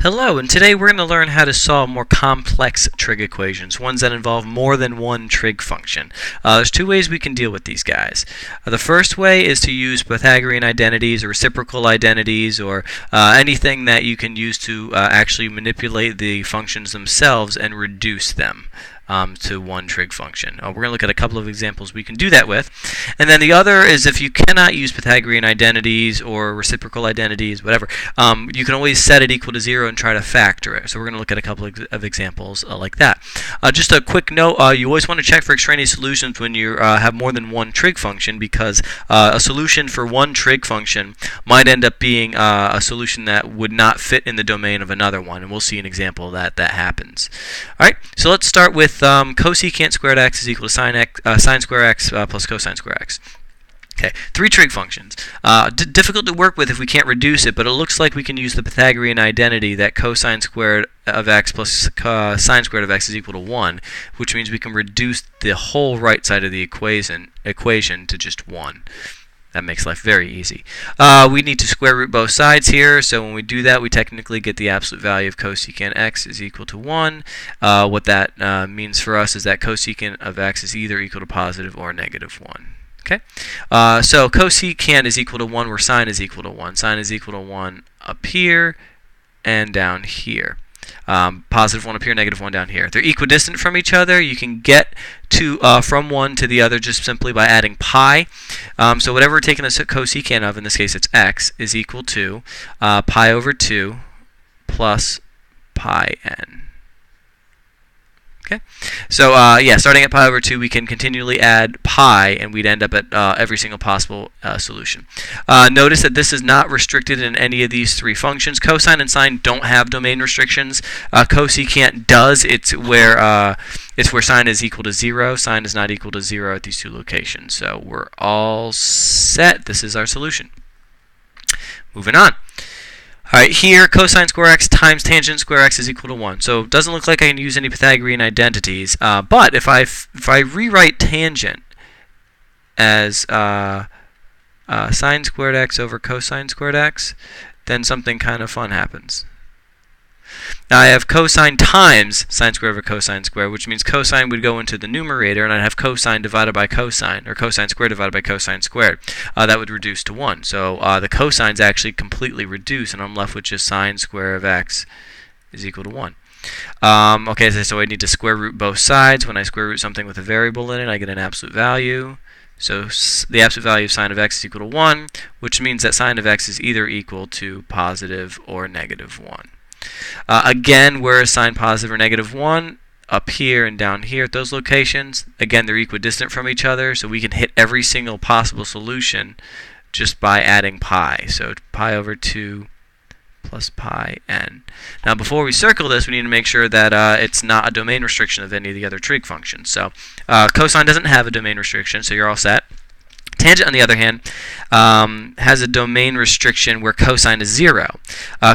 Hello, and today we're going to learn how to solve more complex trig equations, ones that involve more than one trig function. There's two ways we can deal with these guys. The first way is to use Pythagorean identities or reciprocal identities or anything that you can use to actually manipulate the functions themselves and reduce them to one trig function. We're going to look at a couple of examples we can do that with. And then the other is if you cannot use Pythagorean identities or reciprocal identities, whatever, you can always set it equal to 0 and try to factor it. So we're going to look at a couple of examples like that. Just a quick note, you always want to check for extraneous solutions when you have more than one trig function, because a solution for one trig function might end up being a solution that would not fit in the domain of another one, and we'll see an example that happens. Alright, so let's start with cosecant squared x is equal to sine square x plus cosine square x. Okay, three trig functions. Difficult to work with if we can't reduce it, but it looks like we can use the Pythagorean identity that cosine squared of x plus sine squared of x is equal to 1, which means we can reduce the whole right side of the equation to just 1. That makes life very easy. We need to square root both sides here, so when we do that, we technically get the absolute value of cosecant x is equal to 1. What that means for us is that cosecant of x is either equal to positive or negative 1. Okay? So cosecant is equal to 1 where sine is equal to 1. Sine is equal to 1 up here and down here. Positive 1 up here, negative 1 down here. They're equidistant from each other. You can get to from one to the other just simply by adding pi. So whatever we're taking the cosecant of, in this case it's x, is equal to pi over 2 plus pi n. Okay, so yeah, starting at pi over 2, we can continually add pi, and we'd end up at every single possible solution. Notice that this is not restricted in any of these three functions. Cosine and sine don't have domain restrictions. Cosecant does. It's where sine is equal to 0. Sine is not equal to 0 at these two locations. So we're all set. This is our solution. Moving on. Alright, here cosine square x times tangent square x is equal to 1. So it doesn't look like I can use any Pythagorean identities. But if I rewrite tangent as sine squared x over cosine squared x, then something kind of fun happens. Now I have cosine times sine squared over cosine squared, which means cosine would go into the numerator, and I'd have cosine divided by cosine, or cosine squared divided by cosine squared. That would reduce to 1. So the cosines actually completely reduce, and I'm left with just sine square of x is equal to 1. Okay, so I need to square root both sides. When I square root something with a variable in it, I get an absolute value. So the absolute value of sine of x is equal to 1, which means that sine of x is either equal to positive or negative 1. Again, where is sine positive or negative 1? Up here and down here at those locations. Again, they're equidistant from each other, so we can hit every single possible solution just by adding pi. So pi over 2 plus pi n. Now before we circle this, we need to make sure that it's not a domain restriction of any of the other trig functions. So cosine doesn't have a domain restriction, so you're all set. Tangent, on the other hand, has a domain restriction where cosine is 0.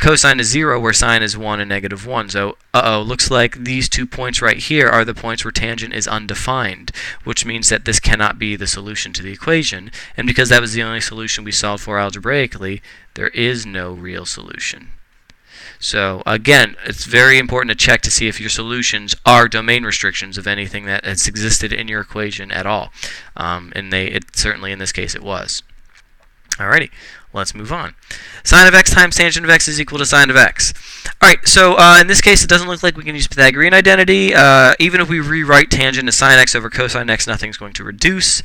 Cosine is 0 where sine is 1 and negative 1. So, looks like these 2 points right here are the points where tangent is undefined, which means that this cannot be the solution to the equation. And because that was the only solution we solved for algebraically, there is no real solution. So again, it's very important to check to see if your solutions are domain restrictions of anything that has existed in your equation at all. And certainly in this case it was. Alrighty, let's move on. Sine of x times tangent of x is equal to sine of x. Alright, so in this case it doesn't look like we can use Pythagorean identity. Even if we rewrite tangent as sine x over cosine x, nothing's going to reduce.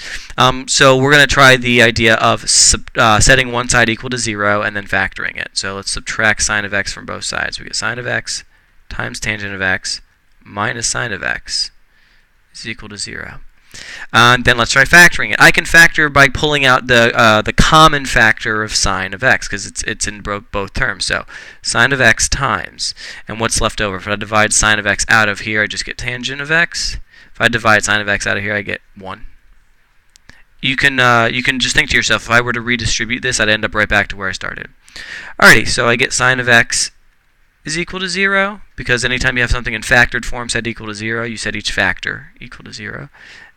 So we're going to try the idea of setting one side equal to 0 and then factoring it. So let's subtract sine of x from both sides. We get sine of x times tangent of x minus sine of x is equal to 0. And then let's try factoring it. I can factor by pulling out the common factor of sine of x, because it's in both terms. So sine of x times, and what's left over? If I divide sine of x out of here, I just get tangent of x. If I divide sine of x out of here, I get 1. You can just think to yourself, if I were to redistribute this, I'd end up right back to where I started. Alrighty, so I get sine of x is equal to 0, because anytime you have something in factored form set equal to 0, you set each factor equal to 0.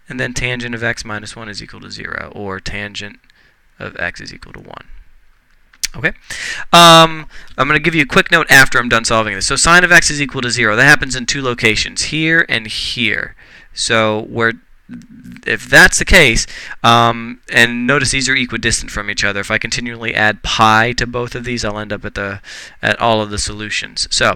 And then tangent of x minus 1 is equal to 0, or tangent of x is equal to 1. Okay. I'm going to give you a quick note after I'm done solving this. So sine of x is equal to 0. That happens in two locations, here and here. So if that's the case, and notice these are equidistant from each other. If I continually add pi to both of these, I'll end up at all of the solutions. So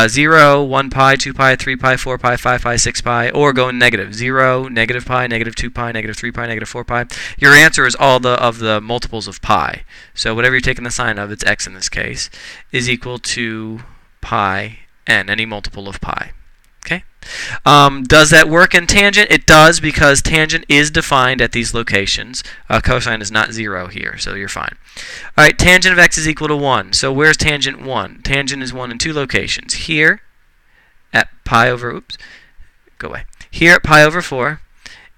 0, 1 pi, 2 pi, 3 pi, 4 pi, 5 pi, 6 pi, or go in negative. 0, negative pi, negative 2 pi, negative 3 pi, negative 4 pi. Your answer is all of the multiples of pi. So whatever you're taking the sign of, it's x in this case, is equal to pi n, any multiple of pi. Okay. Does that work in tangent? It does, because tangent is defined at these locations. Cosine is not 0 here, so you're fine. All right, tangent of x is equal to 1. So where's tangent 1? Tangent is 1 in two locations. Here at pi over, go away. Here at pi over 4,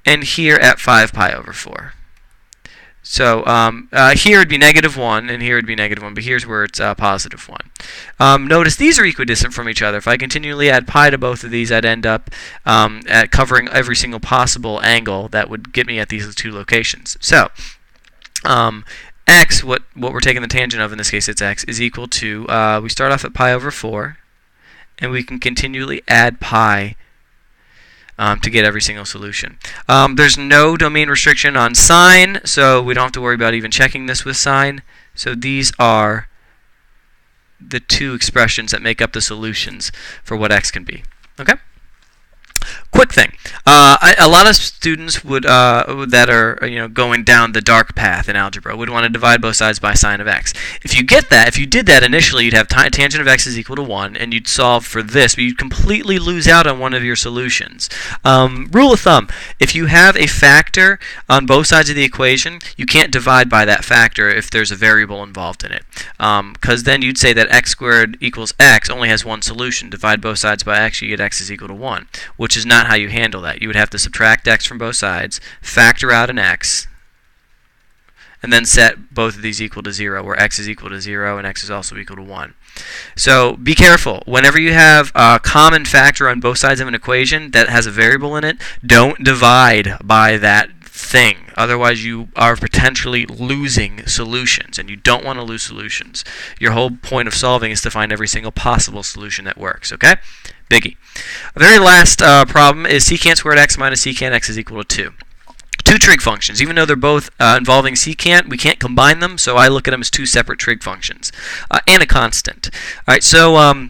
and here at 5 pi over 4. So here would be negative 1, and here would be negative 1, but here's where it's positive 1. Notice these are equidistant from each other. If I continually add pi to both of these, I'd end up at covering every single possible angle that would get me at these two locations. So x, what we're taking the tangent of, in this case it's x, is equal to, we start off at pi over 4, and we can continually add pi to get every single solution. There's no domain restriction on sine, so we don't have to worry about even checking this with sine. So these are the two expressions that make up the solutions for what x can be. Okay? Quick thing. A lot of students would that are going down the dark path in algebra would want to divide both sides by sine of x. If you did that initially, you'd have tangent of x is equal to 1, and you'd solve for this, but you'd completely lose out on one of your solutions. Rule of thumb: if you have a factor on both sides of the equation, you can't divide by that factor if there's a variable involved in it, because then you'd say that x squared equals x only has one solution. Divide both sides by x, you get x is equal to 1, which is not how you handle that. You would have to subtract x from both sides, factor out an x, and then set both of these equal to 0, where x is equal to 0 and x is also equal to 1. So be careful. Whenever you have a common factor on both sides of an equation that has a variable in it, don't divide by that thing. Otherwise, you are potentially losing solutions, and you don't want to lose solutions. Your whole point of solving is to find every single possible solution that works. Okay? Biggie. The very last problem is secant squared x minus secant x is equal to 2. Two trig functions. Even though they're both involving secant, we can't combine them, so I look at them as two separate trig functions. And a constant. All right, so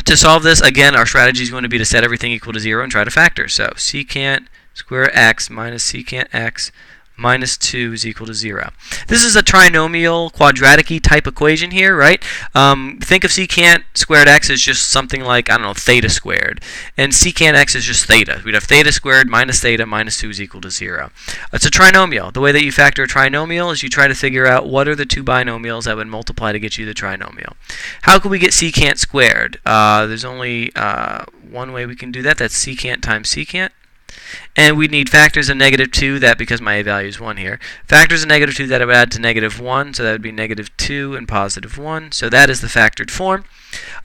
to solve this, again, our strategy is going to be to set everything equal to 0 and try to factor. So secant square x minus secant x minus 2 is equal to 0. This is a trinomial, quadratic-y type equation here, right? Think of secant squared x as just something like, I don't know, theta squared. And secant x is just theta. We'd have theta squared minus theta minus 2 is equal to 0. It's a trinomial. The way that you factor a trinomial is you try to figure out what are the two binomials that would multiply to get you the trinomial. How can we get secant squared? There's only one way we can do that. That's secant times secant. And we need factors of negative 2, that because my a value is 1 here. Factors of negative 2 that I would add to negative 1, so that would be negative 2 and positive 1. So that is the factored form.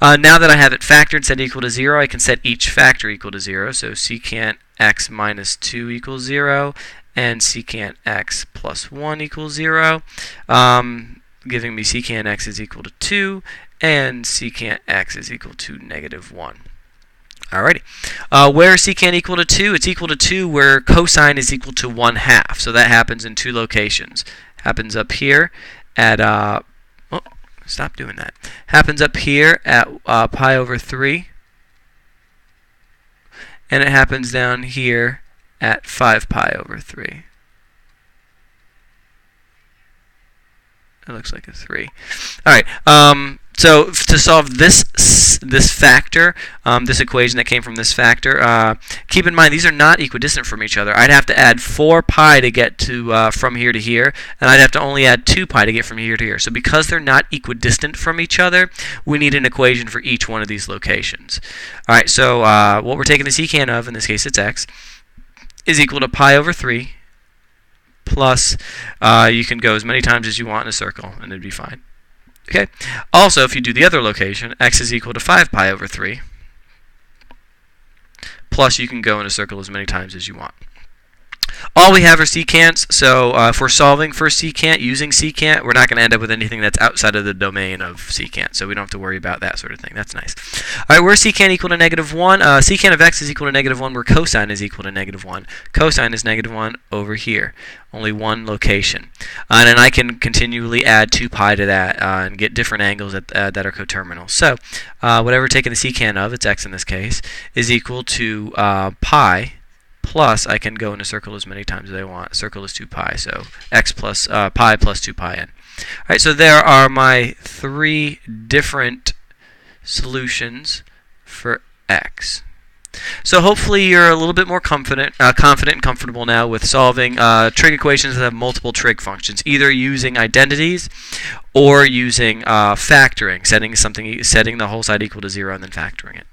Now that I have it factored set equal to 0, I can set each factor equal to 0. So secant x minus 2 equals 0, and secant x plus 1 equals 0, giving me secant x is equal to 2, and secant x is equal to negative 1. Alrighty. Where is secant equal to 2? It's equal to 2 where cosine is equal to 1/2. So that happens in two locations. Happens up here at, stop doing that. Happens up here at pi over 3. And it happens down here at 5 pi over 3. It looks like a 3. Alright. So to solve this factor, this equation that came from this factor, keep in mind these are not equidistant from each other. I'd have to add 4 pi to get to from here to here, and I'd have to only add 2 pi to get from here to here. So because they're not equidistant from each other, we need an equation for each one of these locations. All right, so what we're taking the secant of, in this case it's x, is equal to pi over 3 plus, you can go as many times as you want in a circle, and it'd be fine. Okay. Also, if you do the other location, x is equal to 5 pi over 3. Plus, you can go in a circle as many times as you want. All we have are secants, so if we're solving for secant using secant, we're not going to end up with anything that's outside of the domain of secant, so we don't have to worry about that sort of thing. That's nice. All right, where's secant equal to -1? Secant of x is equal to -1, where cosine is equal to -1. Cosine is -1 over here. Only one location. And then I can continually add 2 pi to that and get different angles that are coterminal. So whatever taking the secant of, it's x in this case, is equal to pi plus, I can go in a circle as many times as I want. Circle is 2 pi, so x plus pi plus 2 pi n. All right, so there are my 3 different solutions for x. So hopefully you're a little bit more confident and comfortable now with solving trig equations that have multiple trig functions, either using identities or using factoring, setting the whole side equal to 0 and then factoring it.